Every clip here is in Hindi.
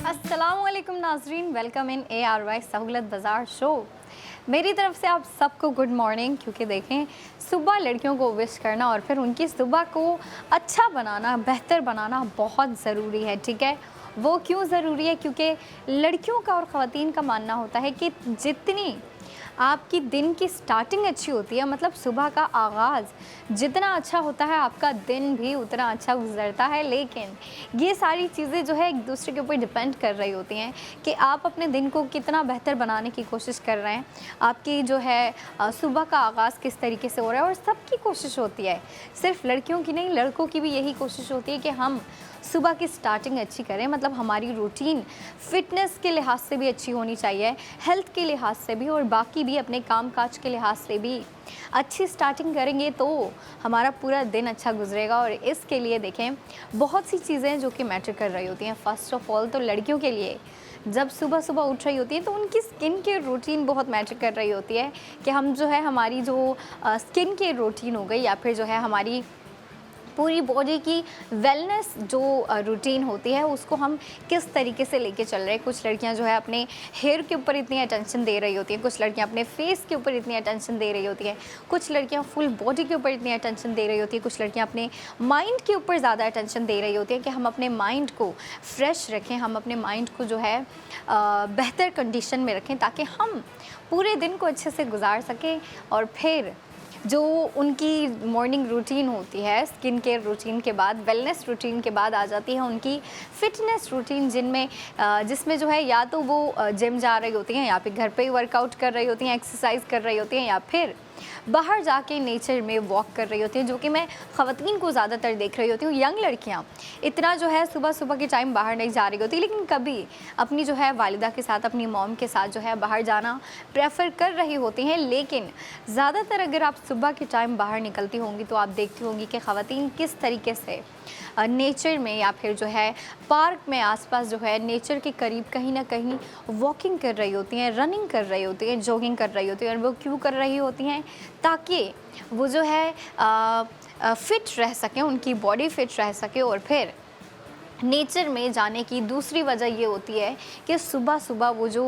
अस्सलामुअलैकुम नाजरीन, वेलकम इन ARY सहूलत बाज़ार शो। मेरी तरफ से आप सबको गुड मॉर्निंग। क्योंकि देखें, सुबह लड़कियों को विश करना और फिर उनकी सुबह को अच्छा बनाना, बेहतर बनाना बहुत ज़रूरी है। ठीक है, वो क्यों ज़रूरी है? क्योंकि लड़कियों का और ख़वातीन का मानना होता है कि जितनी आपकी दिन की स्टार्टिंग अच्छी होती है, मतलब सुबह का आगाज़ जितना अच्छा होता है, आपका दिन भी उतना अच्छा गुजरता है। लेकिन ये सारी चीज़ें जो है एक दूसरे के ऊपर डिपेंड कर रही होती हैं कि आप अपने दिन को कितना बेहतर बनाने की कोशिश कर रहे हैं। आपकी जो है सुबह का आगाज़ किस तरीके से हो रहा है। और सबकी कोशिश होती है, सिर्फ लड़कियों की नहीं, लड़कों की भी यही कोशिश होती है कि हम सुबह की स्टार्टिंग अच्छी करें। मतलब हमारी रूटीन फ़िटनेस के लिहाज से भी अच्छी होनी चाहिए, हेल्थ के लिहाज से भी, और बाकी भी अपने काम काज के लिहाज से भी अच्छी स्टार्टिंग करेंगे तो हमारा पूरा दिन अच्छा गुजरेगा। और इसके लिए देखें, बहुत सी चीज़ें जो कि मैटर कर रही होती हैं। फ़र्स्ट ऑफ़ ऑल तो लड़कियों के लिए जब सुबह सुबह उठ रही होती है तो उनकी स्किन केयर रूटीन बहुत मैटर कर रही होती है कि हम जो है हमारी जो स्किन केयर रूटीन हो गई, या फिर जो है हमारी पूरी बॉडी की वेलनेस जो रूटीन होती है, उसको हम किस तरीके से लेके चल रहे हैं। कुछ लड़कियां जो है अपने हेयर के ऊपर इतनी अटेंशन दे रही होती हैं, कुछ लड़कियां अपने फेस के ऊपर इतनी अटेंशन दे रही होती हैं, कुछ लड़कियां फुल बॉडी के ऊपर इतनी अटेंशन दे रही होती हैं, कुछ लड़कियां अपने माइंड के ऊपर ज़्यादा अटेंशन दे रही होती हैं कि हम अपने माइंड को फ्रेश रखें, हम अपने माइंड को जो है बेहतर कंडीशन में रखें, ताकि हम पूरे दिन को अच्छे से गुजार सकें। और फिर जो उनकी मॉर्निंग रूटीन होती है, स्किन केयर रूटीन के बाद, वेलनेस रूटीन के बाद आ जाती है उनकी फ़िटनेस रूटीन, जिसमें जो है या तो वो जिम जा रही होती हैं, या फिर घर पे ही वर्कआउट कर रही होती हैं, एक्सरसाइज कर रही होती हैं, या फिर बाहर जाके नेचर में वॉक कर रही होती हैं। जो कि मैं ख़वातीन को ज़्यादातर देख रही होती हूँ। यंग लड़कियाँ इतना जो है सुबह सुबह के टाइम बाहर नहीं जा रही होती, लेकिन कभी अपनी जो है वालिदा के साथ, अपनी मॉम के साथ जो है बाहर जाना प्रेफर कर रही होती हैं। लेकिन ज़्यादातर अगर आप सुबह के टाइम बाहर निकलती होंगी तो आप देखती होंगी कि ख़वातीन किस तरीके से नेचर में, या फिर जो है पार्क में आसपास जो है नेचर के करीब कहीं ना कहीं वॉकिंग कर रही होती हैं, रनिंग कर रही होती हैं, जॉगिंग कर रही होती हैं। और वो क्यों कर रही होती हैं? ताकि वो जो है फ़िट रह सकें, उनकी बॉडी फ़िट रह सके। और फिर नेचर में जाने की दूसरी वजह ये होती है कि सुबह सुबह वो जो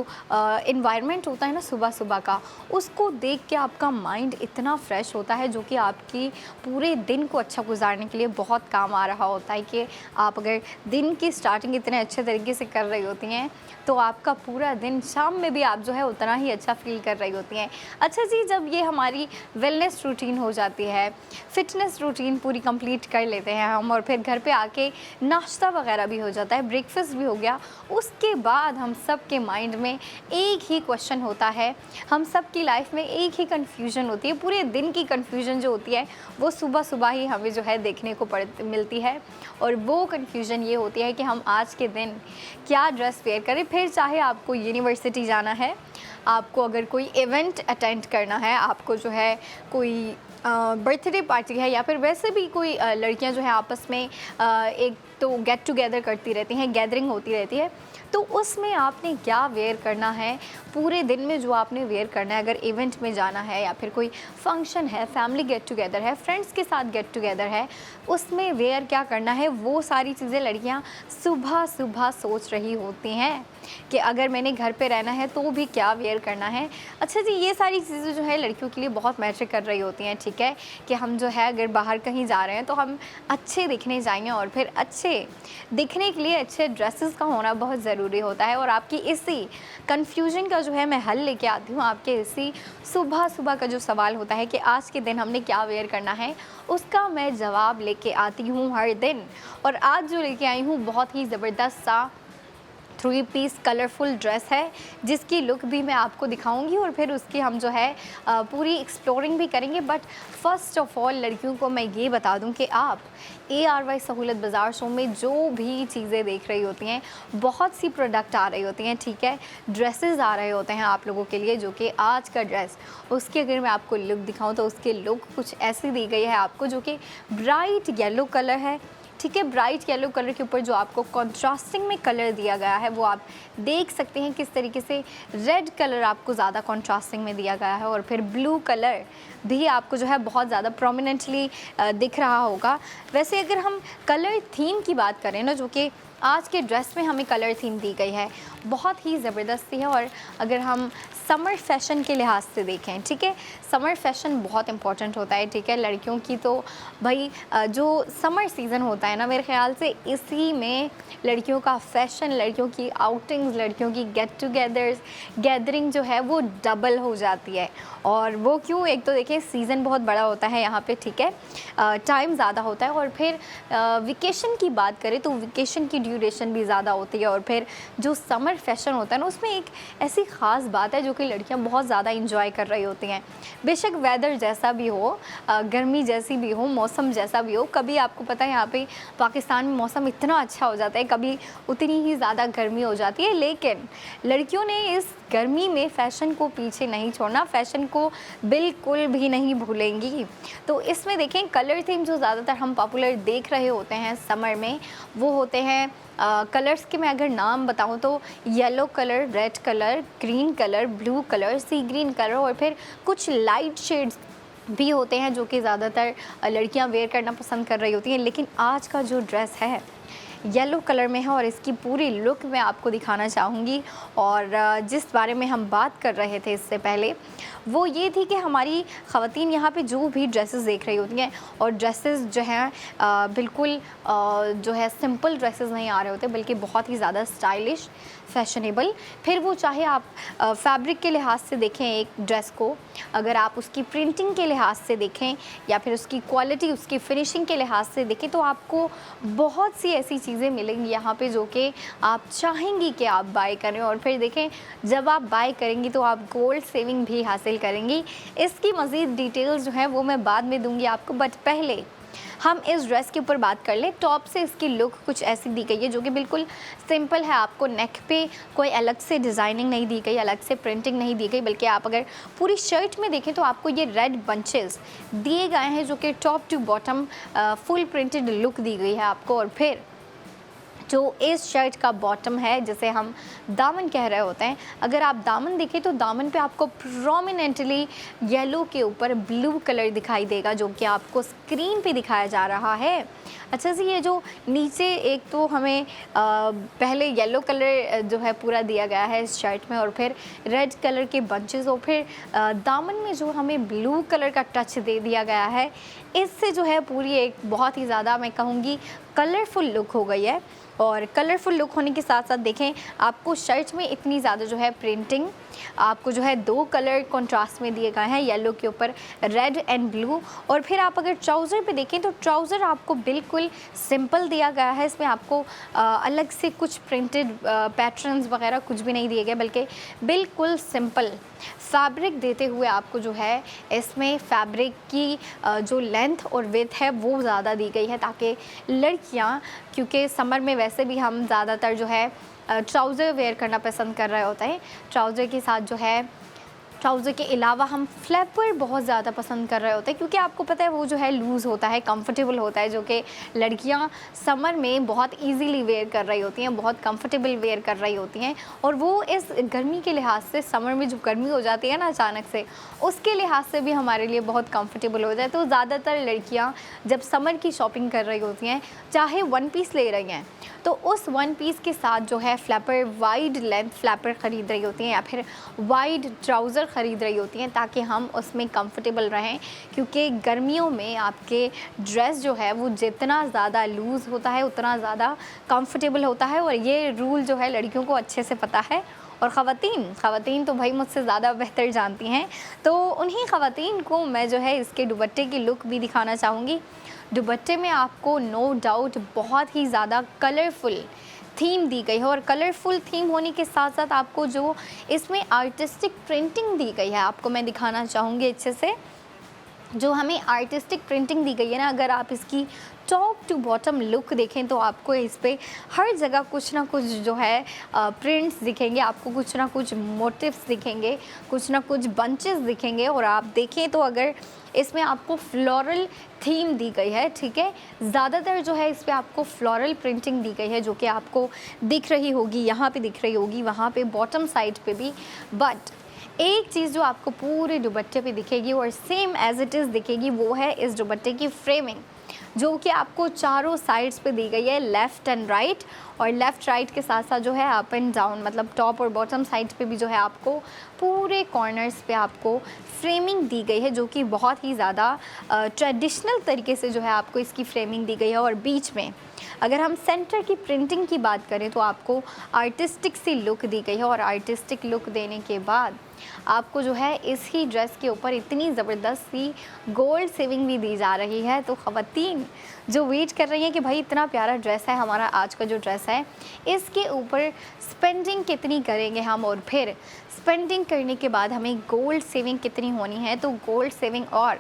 इन्वायरमेंट होता है ना सुबह सुबह का, उसको देख के आपका माइंड इतना फ्रेश होता है, जो कि आपकी पूरे दिन को अच्छा गुजारने के लिए बहुत काम आ रहा होता है। कि आप अगर दिन की स्टार्टिंग इतने अच्छे तरीके से कर रही होती हैं तो आपका पूरा दिन, शाम में भी आप जो है उतना ही अच्छा फील कर रही होती हैं। अच्छा जी, जब ये हमारी वेलनेस रूटीन हो जाती है, फ़िटनेस रूटीन पूरी कंप्लीट कर लेते हैं हम, और फिर घर पे आके नाश्ता वगैरह भी हो जाता है, ब्रेकफास्ट भी हो गया, उसके बाद हम सब के माइंड में एक ही क्वेश्चन होता है, हम सब की लाइफ में एक ही कन्फ्यूजन होती है। पूरे दिन की कन्फ्यूजन जो होती है वो सुबह सुबह ही हमें जो है देखने को मिलती है। और वो कन्फ्यूजन ये होती है कि हम आज के दिन क्या ड्रेस वेयर करें। फिर चाहे आपको यूनिवर्सिटी जाना है, आपको अगर कोई इवेंट अटेंड करना है, आपको जो है कोई बर्थडे पार्टी है, या फिर वैसे भी कोई लड़कियां जो है आपस में एक तो गेट टुगेदर करती रहती हैं, गैदरिंग होती रहती है, तो उसमें आपने क्या वेयर करना है पूरे दिन में, जो आपने वेयर करना है। अगर इवेंट में जाना है, या फिर कोई फंक्शन है, फैमिली गेट टुगेदर है, फ्रेंड्स के साथ गेट टुगेदर है, उसमें वेयर क्या करना है, वो सारी चीज़ें लड़कियां सुबह सुबह सोच रही होती हैं कि अगर मैंने घर पे रहना है तो भी क्या वेयर करना है। अच्छा जी, ये सारी चीज़ें जो है लड़कियों के लिए बहुत मैटर कर रही होती हैं। ठीक है, कि हम जो है अगर बाहर कहीं जा रहे हैं तो हम अच्छे दिखने जाएंगे, और फिर अच्छे दिखने के लिए अच्छे ड्रेसेस का होना बहुत ज़रूरी होता है। और आपकी इसी कन्फ्यूजन का जो है मैं हल लेके आती हूँ। आपके इसी सुबह सुबह का जो सवाल होता है कि आज के दिन हमने क्या वेयर करना है, उसका मैं जवाब लेके आती हूँ हर दिन। और आज जो लेके आई हूँ बहुत ही ज़बरदस्त सा 3 पीस कलरफुल ड्रेस है, जिसकी लुक भी मैं आपको दिखाऊंगी, और फिर उसकी हम जो है पूरी एक्सप्लोरिंग भी करेंगे। बट फ़र्स्ट ऑफ़ ऑल लड़कियों को मैं ये बता दूं कि आप ARY सहूलत बाज़ार शो में जो भी चीज़ें देख रही होती हैं, बहुत सी प्रोडक्ट आ रही होती हैं। ठीक है, ड्रेसेस आ रहे होते हैं आप लोगों के लिए, जो कि आज का ड्रेस, उसकी अगर मैं आपको लुक दिखाऊँ तो उसकी लुक कुछ ऐसी दी गई है आपको, जो कि ब्राइट येलो कलर है। ठीक है, ब्राइट येलो कलर के ऊपर जो आपको कॉन्ट्रास्टिंग में कलर दिया गया है, वो आप देख सकते हैं किस तरीके से रेड कलर आपको ज़्यादा कॉन्ट्रास्टिंग में दिया गया है, और फिर ब्लू कलर भी आपको जो है बहुत ज़्यादा प्रोमिनेंटली दिख रहा होगा। वैसे अगर हम कलर थीम की बात करें ना, जो कि आज के ड्रेस में हमें कलर थीम दी गई है, बहुत ही ज़बरदस्ती है। और अगर हम समर फैशन के लिहाज से देखें, ठीक है, समर फैशन बहुत इंपॉर्टेंट होता है, ठीक है, लड़कियों की तो भाई जो समर सीज़न होता है ना, मेरे ख्याल से इसी में लड़कियों का फैशन, लड़कियों की आउटिंग्स, लड़कियों की गेट टुगेदर्स, गैदरिंग जो है वो डबल हो जाती है। और वो क्यों, एक तो देखिए सीज़न बहुत बड़ा होता है यहाँ पे, ठीक है, टाइम ज़्यादा होता है, और फिर वेकेशन की बात करें तो वेकेशन की ड्यूरेशन भी ज़्यादा होती है। और फिर जो समर फैशन होता है ना, उसमें एक ऐसी ख़ास बात है जो कि लड़कियां बहुत ज़्यादा इंजॉय कर रही होती हैं। बेशक वेदर जैसा भी हो, गर्मी जैसी भी हो, मौसम जैसा भी हो, कभी आपको पता है यहाँ पे पाकिस्तान में मौसम इतना अच्छा हो जाता है, कभी उतनी ही ज़्यादा गर्मी हो जाती है, लेकिन लड़कियों ने इस गर्मी में फ़ैशन को पीछे नहीं छोड़ना, फ़ैशन को बिल्कुल भी नहीं भूलेंगी। तो इसमें देखें कलर थीम जो ज़्यादातर हम पॉपुलर देख रहे होते हैं समर में, वो होते हैं कलर्स के मैं अगर नाम बताऊं तो yellow colour, red colour, green colour, blue colour, sea green colour, और फिर कुछ लाइट शेड्स भी होते हैं जो कि ज़्यादातर लड़कियां वेयर करना पसंद कर रही होती हैं। लेकिन आज का जो ड्रेस है येलो कलर में है और इसकी पूरी लुक मैं आपको दिखाना चाहूँगी। और जिस बारे में हम बात कर रहे थे इससे पहले, वो ये थी कि हमारी ख़वातीन यहाँ पे जो भी ड्रेसेस देख रही होती हैं, और ड्रेसेस जो हैं बिल्कुल जो है सिंपल ड्रेसेस नहीं आ रहे होते, बल्कि बहुत ही ज़्यादा स्टाइलिश, फैशनेबल। फिर वो चाहे आप फैब्रिक के लिहाज से देखें एक ड्रेस को, अगर आप उसकी प्रिंटिंग के लिहाज से देखें, या फिर उसकी क्वालिटी, उसकी फिनिशिंग के लिहाज से देखें, तो आपको बहुत सी ऐसी चीज़ें मिलेंगी यहाँ पे जो कि आप चाहेंगी कि आप बाय करें। और फिर देखें जब आप बाय करेंगी तो आप गोल्ड सेविंग भी हासिल करेंगी। इसकी मज़ीद डिटेल्स जो हैं वो मैं बाद में दूंगी आपको, बट पहले हम इस ड्रेस के ऊपर बात कर लें। टॉप से इसकी लुक कुछ ऐसी दी गई है जो कि बिल्कुल सिंपल है, आपको नेक पे कोई अलग से डिज़ाइनिंग नहीं दी गई, अलग से प्रिंटिंग नहीं दी गई, बल्कि आप अगर पूरी शर्ट में देखें तो आपको ये रेड बंचेस दिए गए हैं जो कि top to bottom full printed look दी गई है आपको। और फिर जो इस शर्ट का बॉटम है, जिसे हम दामन कह रहे होते हैं, अगर आप दामन देखें तो दामन पे आपको प्रोमिनेंटली येलो के ऊपर ब्लू कलर दिखाई देगा जो कि आपको स्क्रीन पे दिखाया जा रहा है। अच्छा जी, ये जो नीचे एक तो हमें पहले येलो कलर जो है पूरा दिया गया है इस शर्ट में, और फिर रेड कलर के बंचेस, और फिर दामन में जो हमें ब्लू कलर का टच दे दिया गया है, इससे जो है पूरी एक बहुत ही ज़्यादा मैं कहूँगी कलरफुल लुक हो गई है। और कलरफुल लुक होने के साथ साथ देखें आपको शर्ट में इतनी ज़्यादा जो है प्रिंटिंग, आपको जो है 2 कलर कॉन्ट्रास्ट में दिए गए हैं, येलो के ऊपर रेड एंड ब्लू। और फिर आप अगर ट्राउज़र पे देखें तो ट्राउज़र आपको बिल्कुल सिंपल दिया गया है, इसमें आपको अलग से कुछ प्रिंटेड पैटर्न्स वगैरह कुछ भी नहीं दिए गए, बल्कि बिल्कुल सिंपल फैब्रिक देते हुए आपको जो है इसमें फैब्रिक की जो लेंथ और विड्थ है वो ज़्यादा दी गई है, ताकि लड़कियां, क्योंकि समर में वैसे भी हम ज़्यादातर जो है ट्राउज़र वेयर करना पसंद कर रहे होते हैं, ट्राउज़र के साथ जो है ट्राउज़र के अलावा हम फ्लैपर बहुत ज़्यादा पसंद कर रहे होते हैं, क्योंकि आपको पता है वो जो है लूज़ होता है, कंफर्टेबल होता है, जो कि लड़कियां समर में बहुत इजीली वेयर कर रही होती हैं, बहुत कंफर्टेबल वेयर कर रही होती हैं। और वो इस गर्मी के लिहाज से, समर में जो गर्मी हो जाती है ना अचानक से, उसके लिहाज से भी हमारे लिए बहुत कंफर्टेबल हो जाए। तो ज़्यादातर लड़कियाँ जब समर की शॉपिंग कर रही होती हैं, चाहे वन पीस ले रही हैं, तो उस वन पीस के साथ जो है फ्लैपर, वाइड लेंथ फ्लैपर ख़रीद रही होती हैं, या फिर वाइड ट्राउज़र ख़रीद रही होती हैं, ताकि हम उसमें कंफर्टेबल रहें। क्योंकि गर्मियों में आपके ड्रेस जो है वो जितना ज़्यादा लूज़ होता है उतना ज़्यादा कंफर्टेबल होता है, और ये रूल जो है लड़कियों को अच्छे से पता है। और ख़वातीन तो भाई मुझसे ज़्यादा बेहतर जानती हैं, तो उन्हीं ख़वातीन को मैं जो है इसके दुपट्टे की लुक भी दिखाना चाहूँगी। दुपट्टे में आपको नो डाउट बहुत ही ज़्यादा कलरफुल थीम दी गई है, और कलरफुल थीम होने के साथ साथ आपको जो इसमें आर्टिस्टिक प्रिंटिंग दी गई है, आपको मैं दिखाना चाहूँगी अच्छे से। जो हमें आर्टिस्टिक प्रिंटिंग दी गई है ना, अगर आप इसकी टॉप टू बॉटम लुक देखें तो आपको इस पे हर जगह कुछ ना कुछ जो है प्रिंट्स दिखेंगे, आपको कुछ ना कुछ मोटिव्स दिखेंगे, कुछ ना कुछ बंचेस दिखेंगे। और आप देखें तो अगर इसमें आपको फ्लोरल थीम दी गई है, ठीक है, ज़्यादातर जो है इस पर आपको फ्लोरल प्रिंटिंग दी गई है, जो कि आपको दिख रही होगी, यहाँ पे दिख रही होगी, वहाँ पे बॉटम साइड पे भी। बट एक चीज़ जो आपको पूरे दुपट्टे पे दिखेगी और सेम एज इट इज़ दिखेगी, वो है इस दुपट्टे की फ्रेमिंग। जो कि आपको चारों साइड्स पे दी गई है, लेफ़्ट एंड राइट, और लेफ़्ट राइट के साथ साथ जो है अप एंड डाउन, मतलब टॉप और बॉटम साइड पे भी जो है आपको पूरे कॉर्नर्स पे आपको फ्रेमिंग दी गई है, जो कि बहुत ही ज़्यादा ट्रेडिशनल तरीके से जो है आपको इसकी फ्रेमिंग दी गई है। और बीच में अगर हम सेंटर की प्रिंटिंग की बात करें तो आपको आर्टिस्टिक सी लुक दी गई है, और आर्टिस्टिक लुक देने के बाद आपको जो है इस ही ड्रेस के ऊपर इतनी ज़बरदस्त सी गोल्ड सेविंग भी दी जा रही है। तो ख़वातीन जो वेट कर रही हैं कि भाई इतना प्यारा ड्रेस है हमारा आज का जो ड्रेस है, इसके ऊपर स्पेंडिंग कितनी करेंगे हम, और फिर स्पेंडिंग करने के बाद हमें गोल्ड सेविंग कितनी होनी है। तो गोल्ड सेविंग और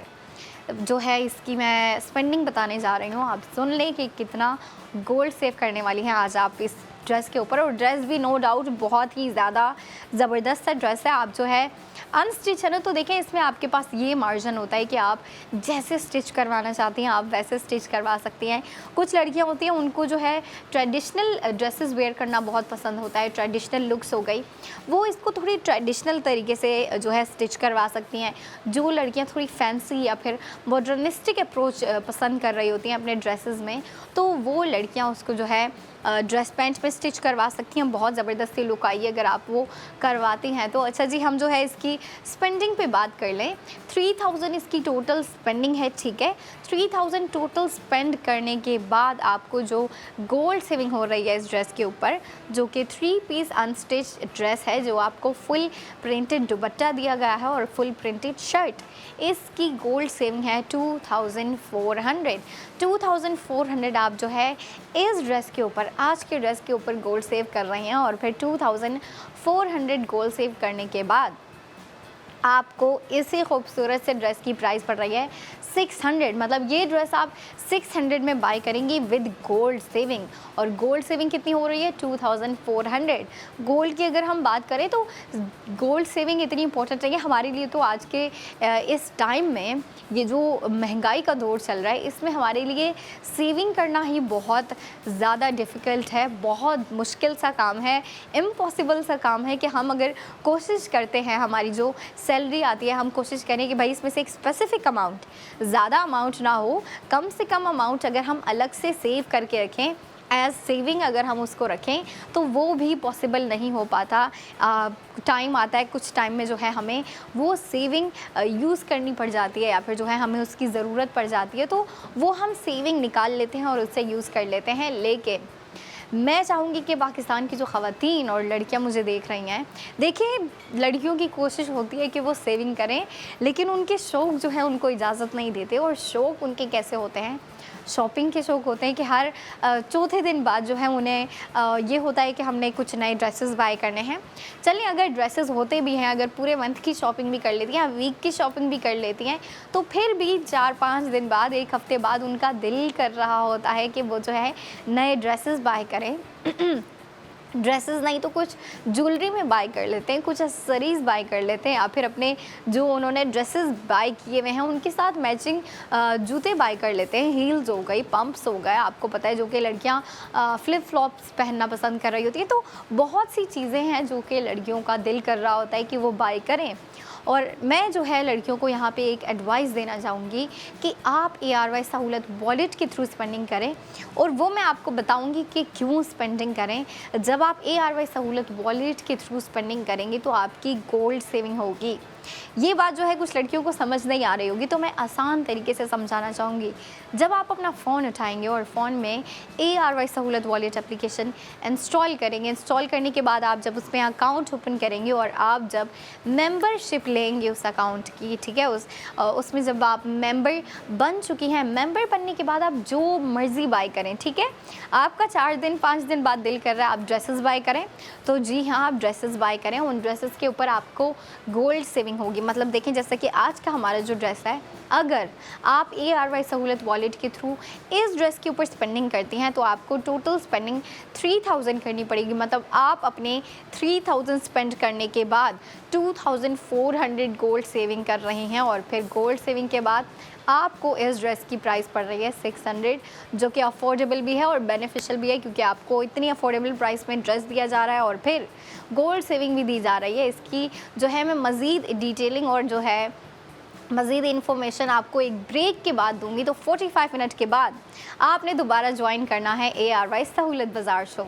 जो है इसकी मैं स्पेंडिंग बताने जा रही हूँ, आप सुन लें कि कितना गोल्ड सेव करने वाली हैं आज आप इस ड्रेस के ऊपर। और ड्रेस भी नो डाउट बहुत ही ज़्यादा ज़बरदस्त सा ड्रेस है। आप जो है अनस्टिच है ना, तो देखें इसमें आपके पास ये मार्जिन होता है कि आप जैसे स्टिच करवाना चाहती हैं आप वैसे स्टिच करवा सकती हैं। कुछ लड़कियां होती हैं उनको जो है ट्रेडिशनल ड्रेसेस वेयर करना बहुत पसंद होता है, ट्रेडिशनल लुक्स हो गई, वो इसको थोड़ी ट्रेडिशनल तरीके से जो है स्टिच करवा सकती हैं। जो लड़कियाँ थोड़ी फैंसी या फिर मॉडर्निस्टिक अप्रोच पसंद कर रही होती हैं अपने ड्रेसेस में, तो वो लड़कियाँ उसको जो है ड्रेस पैंट पे स्टिच करवा सकती हैं। बहुत ज़बरदस्ती लुक आई अगर आप वो करवाती हैं तो। अच्छा जी, हम जो है इसकी स्पेंडिंग पे बात कर लें। 3000 इसकी टोटल स्पेंडिंग है, ठीक है। 3000 टोटल स्पेंड करने के बाद आपको जो गोल्ड सेविंग हो रही है इस ड्रेस के ऊपर, जो कि 3 पीस अनस्टिच ड्रेस है, जो आपको फुल प्रिंटेड दुपट्टा दिया गया है और फुल प्रिंटेड शर्ट, इसकी गोल्ड सेविंग है 2400। 2400 आप जो है इस ड्रेस के ऊपर, आज के ड्रेस के ऊपर गोल्ड सेव कर रहे हैं। और फिर 2400 गोल्ड सेव करने के बाद आपको इसी खूबसूरत से ड्रेस की प्राइस पड़ रही है 600। मतलब ये ड्रेस आप 600 में बाय करेंगी विद गोल्ड सेविंग। और गोल्ड सेविंग कितनी हो रही है? 2400। गोल्ड की अगर हम बात करें तो गोल्ड सेविंग इतनी इंपॉर्टेंट है हमारे लिए। तो आज के इस टाइम में ये जो महंगाई का दौर चल रहा है, इसमें हमारे लिए सेविंग करना ही बहुत ज़्यादा डिफ़िकल्ट है, बहुत मुश्किल सा काम है, इम्पॉसिबल सा काम है कि हम अगर कोशिश करते हैं, हमारी जो सैलरी आती है, हम कोशिश करें कि भाई इसमें से एक स्पेसिफिक अमाउंट, ज़्यादा अमाउंट ना हो, कम से कम अमाउंट अगर हम अलग से सेव करके रखें, एज सेविंग अगर हम उसको रखें, तो वो भी पॉसिबल नहीं हो पाता। टाइम आता है, कुछ टाइम में जो है हमें वो सेविंग यूज़ करनी पड़ जाती है, या फिर जो है हमें उसकी ज़रूरत पड़ जाती है, तो वो हम सेविंग निकाल लेते हैं और उससे यूज़ कर लेते हैं। लेकिन मैं चाहूँगी कि पाकिस्तान की जो ख़वातीन और लड़कियाँ मुझे देख रही हैं, देखिए लड़कियों की कोशिश होती है कि वो सेविंग करें, लेकिन उनके शौक़ जो है उनको इजाज़त नहीं देते। और शौक़ उनके कैसे होते हैं? शॉपिंग के शौक़ होते हैं कि हर चौथे दिन बाद जो है उन्हें ये होता है कि हमने कुछ नए ड्रेसेस बाय करने हैं। चलिए, अगर ड्रेसेस होते भी हैं, अगर पूरे मंथ की शॉपिंग भी कर लेती हैं, वीक की शॉपिंग भी कर लेती हैं, तो फिर भी 4-5 दिन बाद, 1 हफ़्ते बाद उनका दिल कर रहा होता है कि वो जो है नए ड्रेसेस बाय करें। ड्रेसेस नहीं तो कुछ ज्वेलरी में बाय कर लेते हैं, कुछ एक्सेसरीज़ बाय कर लेते हैं, या फिर अपने जो उन्होंने ड्रेसेस बाय किए हुए हैं उनके साथ मैचिंग जूते बाय कर लेते हैं। हील्स हो गई, पंप्स हो गए, आपको पता है जो कि लड़कियां फ्लिप फ्लॉप्स पहनना पसंद कर रही होती है। तो बहुत सी चीज़ें हैं जो कि लड़कियों का दिल कर रहा होता है कि वो बाय करें। और मैं जो है लड़कियों को यहाँ पे एक एडवाइस देना चाहूँगी कि आप ARY सहूलत वॉलेट के थ्रू स्पेंडिंग करें, और वो मैं आपको बताऊँगी कि क्यों स्पेंडिंग करें। जब आप ARY सहूलत वॉलेट के थ्रू स्पेंडिंग करेंगे तो आपकी गोल्ड सेविंग होगी। ये बात जो है कुछ लड़कियों को समझ नहीं आ रही होगी, तो मैं आसान तरीके से समझाना चाहूँगी। जब आप अपना फ़ोन उठाएंगे और फ़ोन में ARY सहूलत वॉलेट एप्लीकेशन इंस्टॉल करेंगे, इंस्टॉल करने के बाद आप जब उसमें अकाउंट ओपन करेंगे और आप जब मेंबरशिप लेंगे उस अकाउंट की, ठीक है, उसमें जब आप मेंबर बन चुकी हैं, मेंबर बनने के बाद आप जो मर्ज़ी बाय करें, ठीक है। आपका 4 दिन 5 दिन बाद दिल कर रहा है आप ड्रेसेस बाय करें, तो जी हाँ, आप ड्रेसेस बाय करें। उन ड्रेसेस के ऊपर आपको गोल्ड सेविंग होगी। मतलब देखें, जैसा कि आज का हमारा जो ड्रेस है, अगर आप ARY सहूलत वॉलेट के थ्रू इस ड्रेस के ऊपर स्पेंडिंग करती हैं तो आपको टोटल स्पेंडिंग 3000 करनी पड़ेगी। मतलब आप अपने 3000 स्पेंड करने के बाद 2400 गोल्ड सेविंग कर रही हैं, और फिर गोल्ड सेविंग के बाद आपको इस ड्रेस की प्राइस पड़ रही है 600, जो कि अफोर्डेबल भी है और बेनिफिशियल भी है, क्योंकि आपको इतनी अफोर्डेबल प्राइस में ड्रेस दिया जा रहा है और फिर गोल्ड सेविंग भी दी जा रही है। इसकी जो है मैं मज़ीद डिटेलिंग और जो है मज़ीद इन्फॉर्मेशन आपको एक ब्रेक के बाद दूंगी, तो 45 मिनट के बाद आपने दोबारा ज्वाइन करना है ARY सहूलत बाज़ार शो।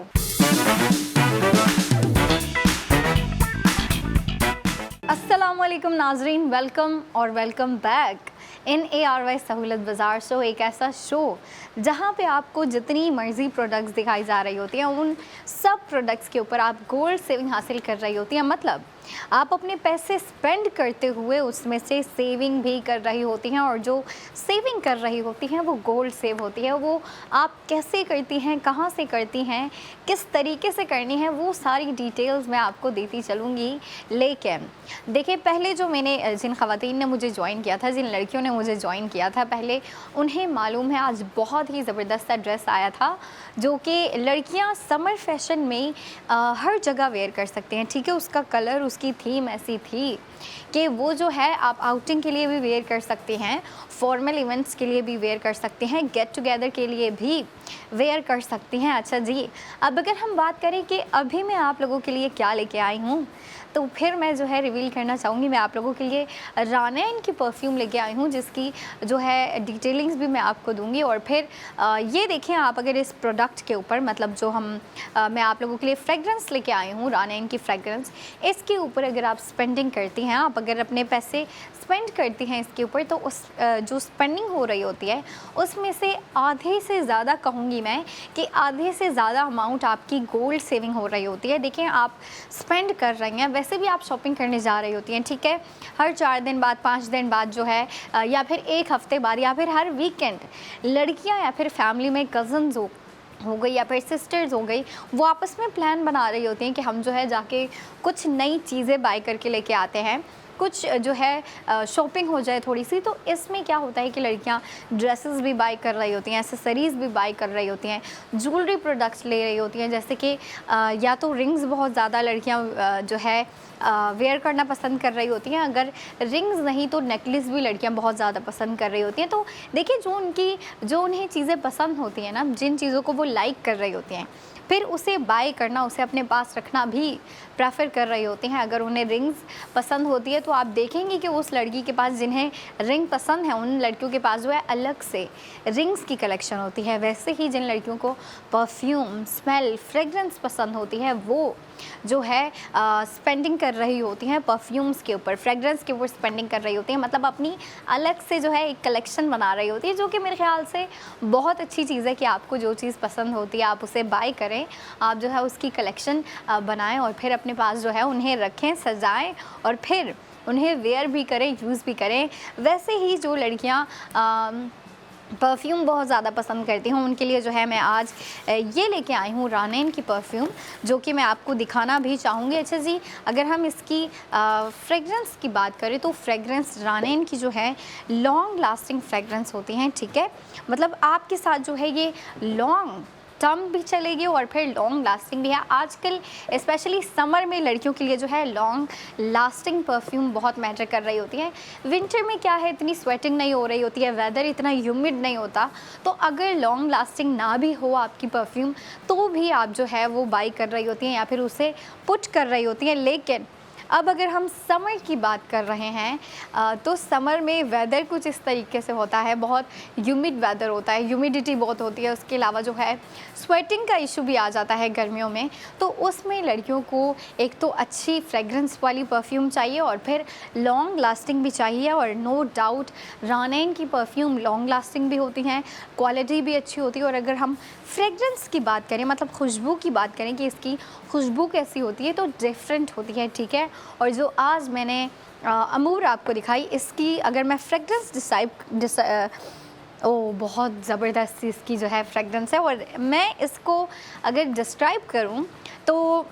अस्सलामुअलैकुम नाजरीन, वेलकम और वेलकम बैक इन ARY सहूलत बाज़ार शो। एक ऐसा शो जहाँ पे आपको जितनी मर्ज़ी प्रोडक्ट्स दिखाई जा रही होती हैं, उन सब प्रोडक्ट्स के ऊपर आप गोल्ड सेविंग हासिल कर रही होती हैं। मतलब आप अपने पैसे स्पेंड करते हुए उसमें से सेविंग भी कर रही होती हैं, और जो सेविंग कर रही होती हैं वो गोल्ड सेव होती है। वो आप कैसे करती हैं, कहाँ से करती हैं, किस तरीके से करनी है, वो सारी डिटेल्स मैं आपको देती चलूँगी। लेकिन देखिए, पहले जो मैंने जिन ख़वातीन ने मुझे ज्वाइन किया था, जिन लड़कियों ने मुझे ज्वाइन किया था पहले, उन्हें मालूम है आज बहुत ही ज़बरदस्त ड्रेस आया था जो कि लड़कियां समर फैशन में हर जगह वेयर कर सकते हैं। ठीक है, उसका कलर, उसकी थीम ऐसी थी कि वो जो है आप आउटिंग के लिए भी वेयर कर सकते हैं, फॉर्मल इवेंट्स के लिए भी वेयर कर सकते हैं, गेट टुगेदर के लिए भी वेयर कर सकती हैं। अच्छा जी, अब अगर हम बात करें कि अभी मैं आप लोगों के लिए क्या लेके आई हूँ, तो फिर मैं जो है रिवील करना चाहूँगी। मैं आप लोगों के लिए रानैन की परफ्यूम लेके आई हूँ, जिसकी जो है डिटेलिंग्स भी मैं आपको दूंगी। और फिर ये देखें आप, अगर इस प्रोडक्ट के ऊपर, मतलब जो मैं आप लोगों के लिए फ्रेगरेंस लेके आई हूँ, रानैन की फ्रेगरेंस, इसके ऊपर अगर आप स्पेंडिंग करती हैं, आप अगर अपने पैसे स्पेंड करती हैं इसके ऊपर, तो उस जो स्पेंडिंग हो रही होती है उसमें से आधे से ज़्यादा, कहूँगी मैं कि आधे से ज़्यादा अमाउंट आपकी गोल्ड सेविंग हो रही होती है। देखें, आप स्पेंड कर रही हैं, वैसे भी आप शॉपिंग करने जा रही होती हैं, ठीक है, हर 4 दिन बाद, 5 दिन बाद जो है, या फिर 1 हफ़्ते बाद, या फिर हर वीकेंड, लड़कियां या फिर फैमिली में कज़न्स हो गई या फिर सिस्टर्स हो गई, वो आपस में प्लान बना रही होती हैं कि हम जो है जाके कुछ नई चीज़ें बाय करके लेके आते हैं, कुछ जो है शॉपिंग हो जाए थोड़ी सी। तो इसमें क्या होता है कि लड़कियां ड्रेसेस भी बाय कर रही होती हैं, एक्सेसरीज़ भी बाय कर रही होती हैं, ज्वेलरी प्रोडक्ट्स ले रही होती हैं, जैसे कि या तो रिंग्स बहुत ज़्यादा लड़कियां जो है वेयर करना पसंद कर रही होती हैं, अगर रिंग्स नहीं तो नेकलेस भी लड़कियां बहुत ज़्यादा पसंद कर रही होती हैं। तो देखिए, जो उन्हें चीज़ें पसंद होती हैं ना, जिन चीज़ों को वो लाइक कर रही होती हैं, फिर उसे बाय करना, उसे अपने पास रखना भी प्रेफर कर रही होती हैं। अगर उन्हें रिंग्स पसंद होती है तो आप देखेंगे कि उस लड़की के पास, जिन्हें रिंग पसंद है, उन लड़कियों के पास जो है अलग से रिंग्स की कलेक्शन होती है। वैसे ही जिन लड़कियों को परफ्यूम, स्मेल, फ्रेगरेंस पसंद होती है, वो जो है स्पेंडिंग कर रही होती हैं परफ्यूम्स के ऊपर, फ्रेगरेंस के ऊपर स्पेंडिंग कर रही होती हैं। मतलब अपनी अलग से जो है एक कलेक्शन बना रही होती है, जो कि मेरे ख्याल से बहुत अच्छी चीज़ है कि आपको जो चीज़ पसंद होती है आप उसे बाय करें, आप जो है उसकी कलेक्शन बनाएं और फिर अपने पास जो है उन्हें रखें, सजाएं और फिर उन्हें वेयर भी करें, यूज़ भी करें। वैसे ही जो लड़कियाँ परफ्यूम बहुत ज़्यादा पसंद करती हूँ, उनके लिए जो है मैं आज ये लेके आई हूँ रानैन की परफ्यूम, जो कि मैं आपको दिखाना भी चाहूँगी। अच्छा जी, अगर हम इसकी फ्रेगरेंस की बात करें तो फ्रेगरेंस रानैन की जो है लॉन्ग लास्टिंग फ्रेगरेंस होती हैं, ठीक है, मतलब आपके साथ जो है ये लॉन्ग टर्म भी चलेगी और फिर लॉन्ग लास्टिंग भी है। आजकल स्पेशली समर में लड़कियों के लिए जो है लॉन्ग लास्टिंग परफ्यूम बहुत मैटर कर रही होती है। विंटर में क्या है, इतनी स्वेटिंग नहीं हो रही होती है, वेदर इतना ह्यूमिड नहीं होता, तो अगर लॉन्ग लास्टिंग ना भी हो आपकी परफ्यूम तो भी आप जो है वो बाई कर रही होती हैं या फिर उसे पुट कर रही होती हैं। लेकिन अब अगर हम समर की बात कर रहे हैं तो समर में वेदर कुछ इस तरीके से होता है, बहुत ह्यूमिड वेदर होता है, ह्यूमिडिटी बहुत होती है, उसके अलावा जो है स्वेटिंग का इशू भी आ जाता है गर्मियों में। तो उसमें लड़कियों को एक तो अच्छी फ्रेगरेंस वाली परफ्यूम चाहिए और फिर लॉन्ग लास्टिंग भी चाहिए। और नो डाउट रानैन की परफ्यूम लॉन्ग लास्टिंग भी होती हैं, क्वालिटी भी अच्छी होती है। और अगर हम फ्रेगरेंस की बात करें, मतलब खुशबू की बात करें कि इसकी खुशबू कैसी होती है, तो डिफरेंट होती है, ठीक है। और जो आज मैंने अमूर आपको दिखाई, इसकी अगर मैं फ्रेगरेंस बहुत ज़बरदस्त इसकी जो है फ्रेगरेंस है। और मैं इसको अगर डिस्क्राइब करूं तो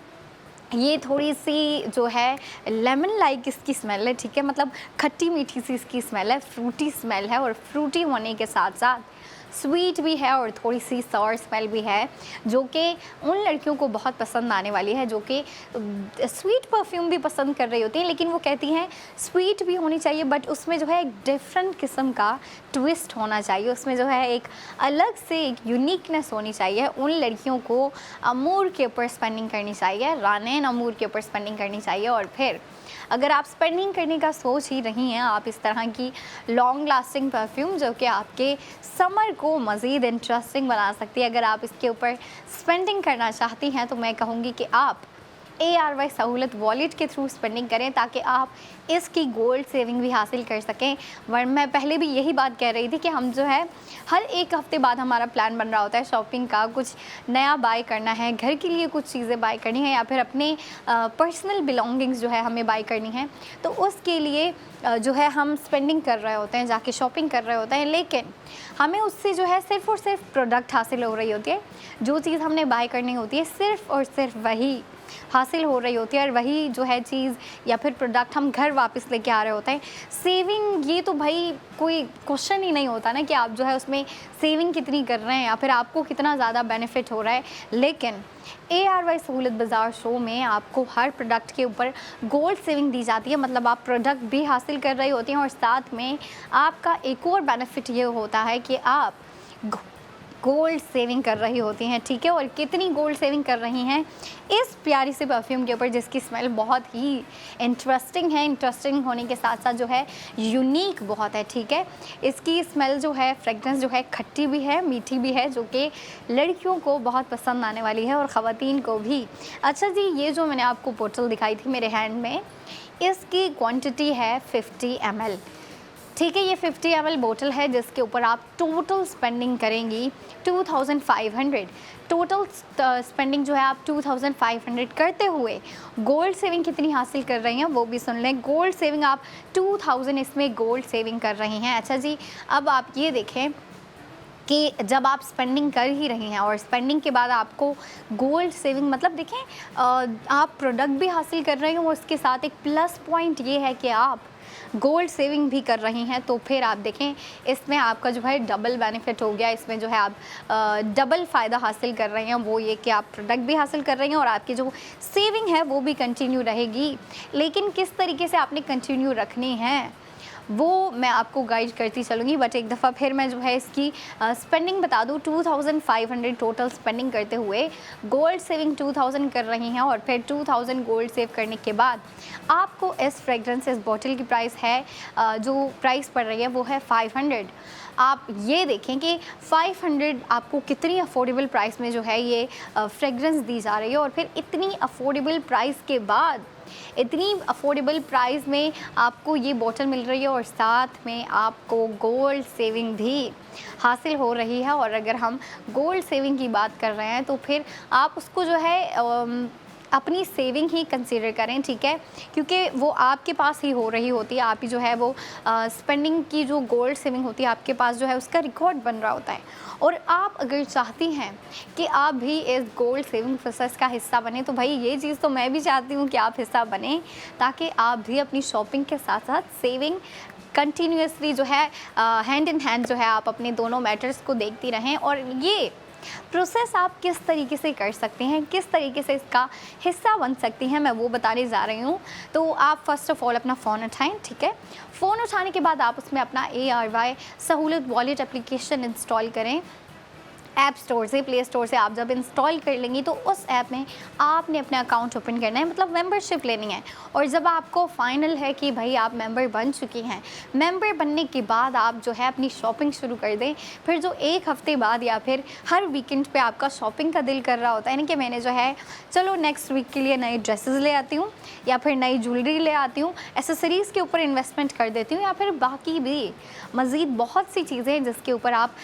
ये थोड़ी सी जो है लेमन लाइक इसकी स्मेल है, ठीक है, मतलब खट्टी मीठी सी इसकी स्मेल है, फ्रूटी स्मेल है। और फ्रूटी होने के साथ साथ स्वीट भी है और थोड़ी सी सॉर स्मेल भी है, जो कि उन लड़कियों को बहुत पसंद आने वाली है जो कि स्वीट परफ्यूम भी पसंद कर रही होती हैं, लेकिन वो कहती हैं स्वीट भी होनी चाहिए बट उसमें जो है एक डिफरेंट किस्म का ट्विस्ट होना चाहिए, उसमें जो है एक अलग से एक यूनिकनेस होनी चाहिए। उन लड़कियों को अमूर के ऊपर स्पेंडिंग करनी चाहिए, रानीन अमूर के ऊपर स्पेंडिंग करनी चाहिए। और फिर अगर आप स्पेंडिंग करने का सोच ही रही हैं, आप इस तरह की लॉन्ग लास्टिंग परफ्यूम जो कि आपके समर को मज़ीद इंटरेस्टिंग बना सकती है, अगर आप इसके ऊपर स्पेंडिंग करना चाहती हैं तो मैं कहूँगी कि आप ARY सहूलत वॉलेट के थ्रू स्पेंडिंग करें ताकि आप इसकी गोल्ड सेविंग भी हासिल कर सकें। वरना मैं पहले भी यही बात कह रही थी कि हम जो है हर एक हफ्ते बाद हमारा प्लान बन रहा होता है शॉपिंग का, कुछ नया बाय करना है, घर के लिए कुछ चीज़ें बाय करनी है या फिर अपने पर्सनल बिलोंगिंग्स जो है हमें बाय करनी है, तो उसके लिए जो है हम स्पेंडिंग कर रहे होते हैं, जाके शॉपिंग कर रहे होते हैं, लेकिन हमें उससे जो है सिर्फ़ और सिर्फ प्रोडक्ट हासिल हो रही होती है। जो चीज़ हमने बाय करनी होती है सिर्फ़ और सिर्फ वही हासिल हो रही होती है और वही जो है चीज़ या फिर प्रोडक्ट हम घर वापस लेके आ रहे होते हैं। सेविंग ये तो भाई कोई क्वेश्चन ही नहीं होता ना कि आप जो है उसमें सेविंग कितनी कर रहे हैं या फिर आपको कितना ज़्यादा बेनिफिट हो रहा है, लेकिन ARY सहूलत बाज़ार शो में आपको हर प्रोडक्ट के ऊपर गोल्ड सेविंग दी जाती है। मतलब आप प्रोडक्ट भी हासिल कर रही होती हैं और साथ में आपका एक और बेनिफिट ये होता है कि आप गोल्ड सेविंग कर रही होती हैं, ठीक है। और कितनी गोल्ड सेविंग कर रही हैं इस प्यारी से परफ्यूम के ऊपर जिसकी स्मेल बहुत ही इंटरेस्टिंग है। इंटरेस्टिंग होने के साथ साथ जो है यूनिक बहुत है, ठीक है। इसकी स्मेल जो है, फ्रेगरेंस जो है, खट्टी भी है, मीठी भी है, जो कि लड़कियों को बहुत पसंद आने वाली है और ख़वातीन को भी। अच्छा जी, ये जो मैंने आपको बोतल दिखाई थी मेरे हैंड में, इसकी क्वांटिटी है 50 ml, ठीक है। ये 50 ml बोतल है जिसके ऊपर आप टोटल स्पेंडिंग करेंगी 2500। टोटल स्पेंडिंग जो है आप 2500 करते हुए गोल्ड सेविंग कितनी हासिल कर रही हैं वो भी सुन लें। गोल्ड सेविंग आप 2000 इसमें गोल्ड सेविंग कर रही हैं। अच्छा जी, अब आप ये देखें कि जब आप स्पेंडिंग कर ही रही हैं और स्पेंडिंग के बाद आपको गोल्ड सेविंग, मतलब देखें आप प्रोडक्ट भी हासिल कर रही हैं और उसके साथ एक प्लस पॉइंट ये है कि आप गोल्ड सेविंग भी कर रही हैं, तो फिर आप देखें इसमें आपका जो है डबल बेनिफिट हो गया। इसमें जो है आप डबल फ़ायदा हासिल कर रहे हैं, वो ये कि आप प्रोडक्ट भी हासिल कर रही हैं और आपकी जो सेविंग है वो भी कंटिन्यू रहेगी। लेकिन किस तरीके से आपने कंटिन्यू रखनी है वो मैं आपको गाइड करती चलूँगी, बट एक दफ़ा फिर मैं जो है इसकी स्पेंडिंग बता दूँ। 2500 टोटल स्पेंडिंग करते हुए गोल्ड सेविंग 2000 कर रही हैं और फिर 2000 गोल्ड सेव करने के बाद आपको इस फ्रेगरेंस, इस बॉटल की प्राइस है जो प्राइस पड़ रही है वो है 500। आप ये देखें कि 500 आपको कितनी अफोर्डेबल प्राइस में जो है ये फ्रेगरेंस दी जा रही है और फिर इतनी अफोर्डेबल प्राइस के बाद, इतनी अफोर्डेबल प्राइस में आपको ये बोतल मिल रही है और साथ में आपको गोल्ड सेविंग भी हासिल हो रही है। और अगर हम गोल्ड सेविंग की बात कर रहे हैं तो फिर आप उसको जो है अपनी सेविंग ही कंसीडर करें, ठीक है, क्योंकि वो आपके पास ही हो रही होती है। आप ही जो है वो स्पेंडिंग की जो गोल्ड सेविंग होती है आपके पास जो है उसका रिकॉर्ड बन रहा होता है। और आप अगर चाहती हैं कि आप भी इस गोल्ड सेविंग प्रोसेस का हिस्सा बने, तो भाई ये चीज़ तो मैं भी चाहती हूँ कि आप हिस्सा बने, ताकि आप भी अपनी शॉपिंग के साथ साथ सेविंग कंटिन्यूसली जो है हैंड इन हैंड जो है आप अपने दोनों मैटर्स को देखती रहें। और ये प्रोसेस आप किस तरीके से कर सकते हैं, किस तरीके से इसका हिस्सा बन सकती हैं, मैं वो बताने जा रही हूँ। तो आप फर्स्ट ऑफ़ ऑल अपना फ़ोन उठाएं, ठीक है। फ़ोन उठाने के बाद आप उसमें अपना ARY सहूलत वॉलेट एप्लीकेशन इंस्टॉल करें। ऐप स्टोर से, प्ले स्टोर से आप जब इंस्टॉल कर लेंगी तो उस ऐप में आपने अपना अकाउंट ओपन करना है, मतलब मेंबरशिप लेनी है। और जब आपको फाइनल है कि भाई आप मेंबर बन चुकी हैं, मेंबर बनने के बाद आप जो है अपनी शॉपिंग शुरू कर दें। फिर जो एक हफ्ते बाद या फिर हर वीकेंड पे आपका शॉपिंग का दिल कर रहा होता है ना कि मैंने जो है चलो नेक्स्ट वीक के लिए नए ड्रेसेस ले आती हूँ या फिर नई ज्वेलरी ले आती हूँ, एसेसरीज़ के ऊपर इन्वेस्टमेंट कर देती हूँ, या फिर बाकी भी मज़ीद बहुत सी चीज़ें हैं जिसके ऊपर आप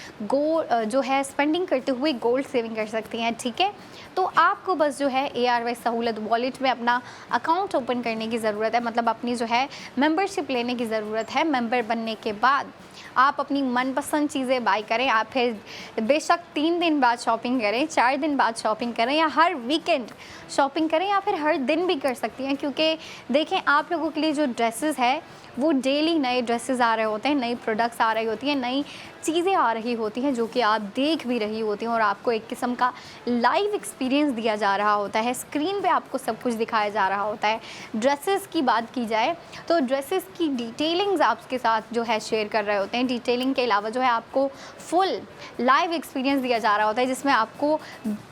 जो है स्पेंडिंग करते हुए गोल्ड सेविंग कर सकती हैं, ठीक है। तो आपको बस जो है ARY सहूलत वॉलेट में अपना अकाउंट ओपन करने की ज़रूरत है, मतलब अपनी जो है मेंबरशिप लेने की ज़रूरत है। मेंबर बनने के बाद आप अपनी मनपसंद चीज़ें बाय करें। आप फिर बेशक 3 दिन बाद शॉपिंग करें, 4 दिन बाद शॉपिंग करें, या हर वीकेंड शॉपिंग करें, या फिर हर दिन भी कर सकती हैं, क्योंकि देखें आप लोगों के लिए जो ड्रेसेस है वो डेली नए ड्रेसेस आ रहे होते हैं, नई प्रोडक्ट्स आ रही होती हैं, नई चीज़ें आ रही होती हैं जो कि आप देख भी रही होती हैं और आपको एक किस्म का लाइव एक्सपीरियंस दिया जा रहा होता है, स्क्रीन पे आपको सब कुछ दिखाया जा रहा होता है। ड्रेसेस की बात की जाए तो ड्रेसेस की डिटेलिंग्स आपके साथ जो है शेयर कर रहे होते हैं। डिटेलिंग के अलावा जो है आपको फुल लाइव एक्सपीरियंस दिया जा रहा होता है जिसमें आपको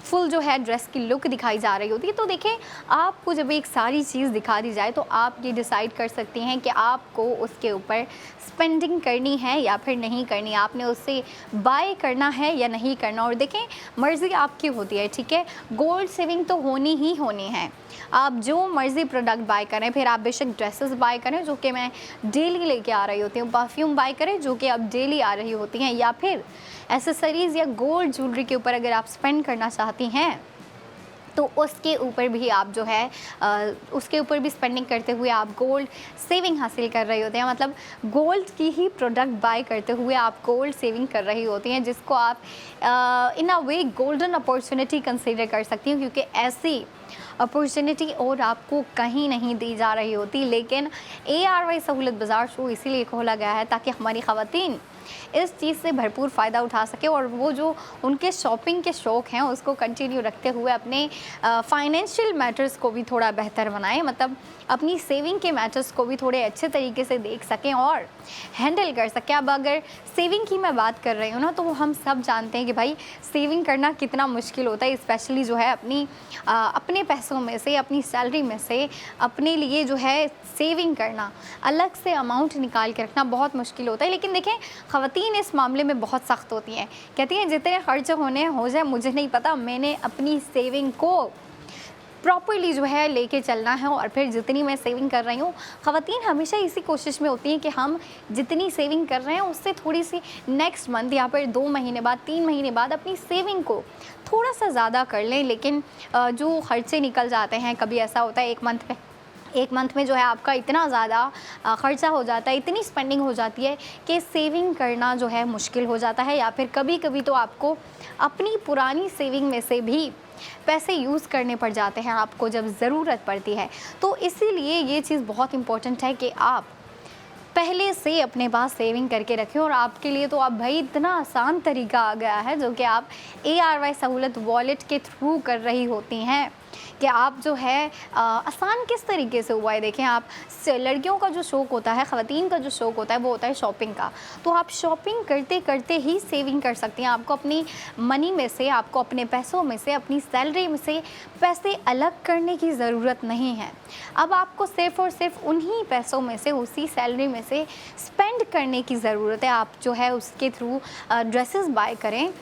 फुल जो है ड्रेस की लुक दिखाई जा रही होती है। तो देखें, आपको जब एक सारी चीज़ दिखा दी जाए तो आप ये डिसाइड कर सकती हैं कि आपको उसके ऊपर स्पेंडिंग करनी है या फिर नहीं करनी, आपने उससे बाय करना है या नहीं करना। और देखें, मर्ज़ी आपकी होती है, ठीक है, गोल्ड सेविंग तो होनी ही होनी है। आप जो मर्ज़ी प्रोडक्ट बाय करें, फिर आप बेशक ड्रेसेस बाय करें जो कि मैं डेली लेके आ रही होती हूँ, परफ्यूम बाय करें जो कि अब डेली आ रही होती हैं, या फिर एसेसरीज़ या गोल्ड ज्वेलरी के ऊपर अगर आप स्पेंड करना चाहती हैं तो उसके ऊपर भी आप जो है उसके ऊपर भी स्पेंडिंग करते हुए आप गोल्ड सेविंग हासिल कर रही होते हैं। मतलब गोल्ड की ही प्रोडक्ट बाय करते हुए आप गोल्ड सेविंग कर रही होती हैं, जिसको आप इन अ वे गोल्डन अपॉर्चुनिटी कंसीडर कर सकती हैं, क्योंकि ऐसी अपॉर्चुनिटी और आपको कहीं नहीं दी जा रही होती। लेकिन ARY सहूलत बाज़ार शो इसीलिए खोला गया है ताकि हमारी ख़वातीन इस चीज़ से भरपूर फ़ायदा उठा सके और वो जो उनके शॉपिंग के शौक़ हैं उसको कंटिन्यू रखते हुए अपने फाइनेंशियल मैटर्स को भी थोड़ा बेहतर बनाएं, मतलब अपनी सेविंग के मैटर्स को भी थोड़े अच्छे तरीके से देख सकें और हैंडल कर सकें। अब अगर सेविंग की मैं बात कर रही हूँ ना, तो वो हम सब जानते हैं कि भाई सेविंग करना कितना मुश्किल होता है, स्पेशली जो है अपने पैसों में से, अपनी सैलरी में से अपने लिए जो है सेविंग करना, अलग से अमाउंट निकाल के रखना बहुत मुश्किल होता है। लेकिन देखें, ख़वातीन इस मामले में बहुत सख्त होती हैं, कहती हैं जितने खर्च होने हो जाए मुझे नहीं पता, मैंने अपनी सेविंग को प्रॉपर्ली जो है लेके चलना है और फिर जितनी मैं सेविंग कर रही हूँ। ख़वातीन हमेशा इसी कोशिश में होती हैं कि हम जितनी सेविंग कर रहे हैं उससे थोड़ी सी नेक्स्ट मंथ या फिर 2 महीने बाद, 3 महीने बाद अपनी सेविंग को थोड़ा सा ज़्यादा कर लें। लेकिन जो खर्चे निकल जाते हैं, कभी ऐसा होता है एक मंथ में जो है आपका इतना ज़्यादा ख़र्चा हो जाता है, इतनी स्पेंडिंग हो जाती है कि सेविंग करना जो है मुश्किल हो जाता है, या फिर कभी कभी तो आपको अपनी पुरानी सेविंग में से भी पैसे यूज़ करने पड़ जाते हैं आपको जब ज़रूरत पड़ती है। तो इसीलिए ये चीज़ बहुत इम्पोर्टेंट है कि आप पहले से अपने पास सेविंग करके रखें। और आपके लिए तो अब भाई इतना आसान तरीका आ गया है जो कि आप ARY सहूलत वॉलेट के थ्रू कर रही होती हैं कि आप जो है आसान किस तरीके से हुआ है। देखें, आप लड़कियों का जो शौक़ होता है, ख़वातीन का जो शौक़ होता है वो होता है शॉपिंग का, तो आप शॉपिंग करते करते ही सेविंग कर सकती हैं। आपको अपनी मनी में से, आपको अपने पैसों में से, अपनी सैलरी में से पैसे अलग करने की ज़रूरत नहीं है। अब आपको सिर्फ़ और सिर्फ उन्हीं पैसों में से, उसी सैलरी में से स्पेंड करने की ज़रूरत है। आप जो है उसके थ्रू ड्रेसेस बाय करें,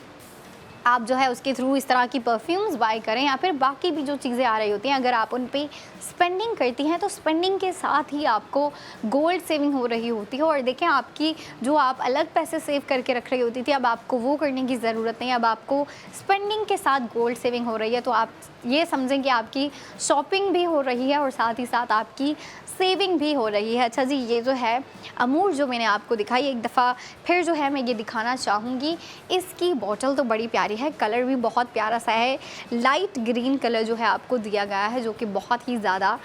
आप जो है उसके थ्रू इस तरह की परफ्यूम्स बाय करें, या फिर बाकी भी जो चीज़ें आ रही होती हैं, अगर आप उन पे स्पेंडिंग करती हैं तो स्पेंडिंग के साथ ही आपको गोल्ड सेविंग हो रही होती है। और देखें, आपकी जो आप अलग पैसे सेव करके रख रही होती थी, अब आपको वो करने की ज़रूरत नहीं, अब आपको स्पेंडिंग के साथ गोल्ड सेविंग हो रही है। तो आप ये समझें कि आपकी शॉपिंग भी हो रही है और साथ ही साथ आपकी सेविंग भी हो रही है। अच्छा जी, ये जो है अमूल जो मैंने आपको दिखाई, एक दफ़ा फिर जो है मैं ये दिखाना चाहूँगी। इसकी बॉटल तो बड़ी प्यारी है, कलर भी बहुत प्यारा सा है, लाइट ग्रीन कलर जो है आपको दिया गया है, जो कि बहुत ही ज़्यादा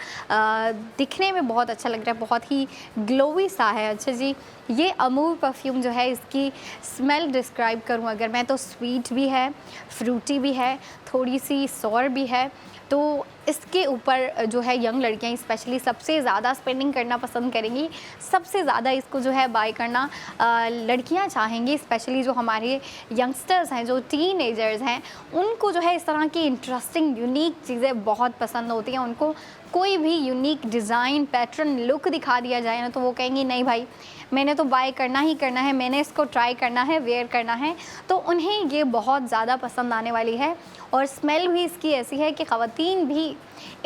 दिखने में बहुत अच्छा लग रहा है, बहुत ही ग्लोवी सा है। अच्छा जी, ये अमूल परफ्यूम जो है, इसकी स्मेल डिस्क्राइब करूँ अगर मैं, तो स्वीट भी है, फ्रूटी भी है, थोड़ी सी सौर भी है। तो इसके ऊपर जो है यंग लड़कियां स्पेशली सबसे ज़्यादा स्पेंडिंग करना पसंद करेंगी, सबसे ज़्यादा इसको जो है बाय करना लड़कियां चाहेंगी। स्पेशली जो हमारे यंगस्टर्स हैं, जो टीनेजर्स हैं, उनको जो है इस तरह की इंटरेस्टिंग यूनिक चीज़ें बहुत पसंद होती हैं। उनको कोई भी यूनिक डिज़ाइन, पैटर्न, लुक दिखा दिया जाए ना, तो वो कहेंगी नहीं भाई, मैंने तो बाय करना ही करना है, मैंने इसको ट्राई करना है, वेयर करना है। तो उन्हें ये बहुत ज़्यादा पसंद आने वाली है। और स्मेल भी इसकी ऐसी है कि ख़वातीन भी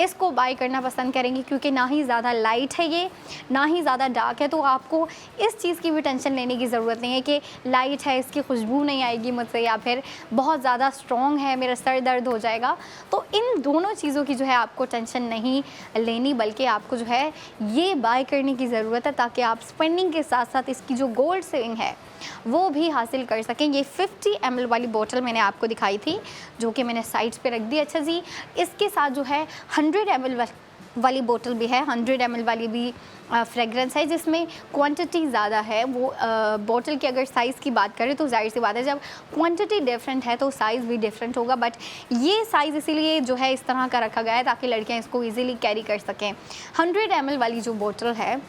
इसको बाय करना पसंद करेंगी, क्योंकि ना ही ज़्यादा लाइट है ये, ना ही ज़्यादा डार्क है। तो आपको इस चीज़ की भी टेंशन लेने की ज़रूरत नहीं है कि लाइट है, इसकी खुशबू नहीं आएगी मुझसे, या फिर बहुत ज़्यादा स्ट्रॉन्ग है, मेरा सर दर्द हो जाएगा। तो इन दोनों चीज़ों की जो है आपको टेंशन नहीं लेनी, बल्कि आपको जो है ये बाय करने की ज़रूरत है ताकि आप स्पेंडिंग के साथ साथ इसकी जो गोल्ड सेविंग है वो भी हासिल कर सकें। ये 50 ml वाली बोतल मैंने आपको दिखाई थी, जो कि मैंने साइड्स पे रख दी। अच्छा जी, इसके साथ जो है 100 ml वाली बोतल भी है, 100 ml वाली भी फ्रेगरेंस है जिसमें क्वांटिटी ज़्यादा है। वो बोतल की अगर साइज़ की बात करें तो जाहिर सी बात है जब क्वांटिटी डिफरेंट है तो साइज़ भी डिफरेंट होगा, बट ये साइज़ इसीलिए जो है इस तरह का रखा गया है ताकि लड़कियां इसको इजीली कैरी कर सकें। 100 ml वाली जो बोतल है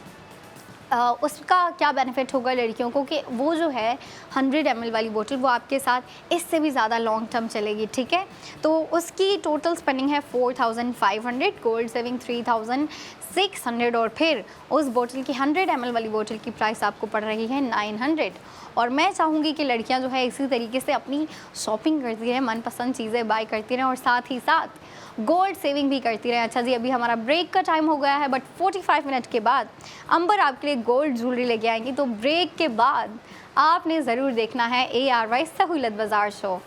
उसका क्या बेनिफिट होगा लड़कियों को कि वो जो है 100 ml वाली बोतल वो आपके साथ इससे भी ज़्यादा लॉन्ग टर्म चलेगी, ठीक है। तो उसकी टोटल स्पेंडिंग है 4500, गोल्ड सेविंग 3600 और फिर उस बोतल की 100 ml वाली बोतल की प्राइस आपको पड़ रही है 900। और मैं चाहूँगी कि लड़कियां जो है इसी तरीके से अपनी शॉपिंग करती रहें, मनपसंद चीज़ें बाय करती रहें और साथ ही साथ गोल्ड सेविंग भी करती रहें। अच्छा जी, अभी हमारा ब्रेक का टाइम हो गया है, बट 45 मिनट के बाद अंबर आपके लिए गोल्ड ज्वेलरी लेके आएंगी। तो ब्रेक के बाद आपने ज़रूर देखना है ARY सहूलत बाज़ार शो।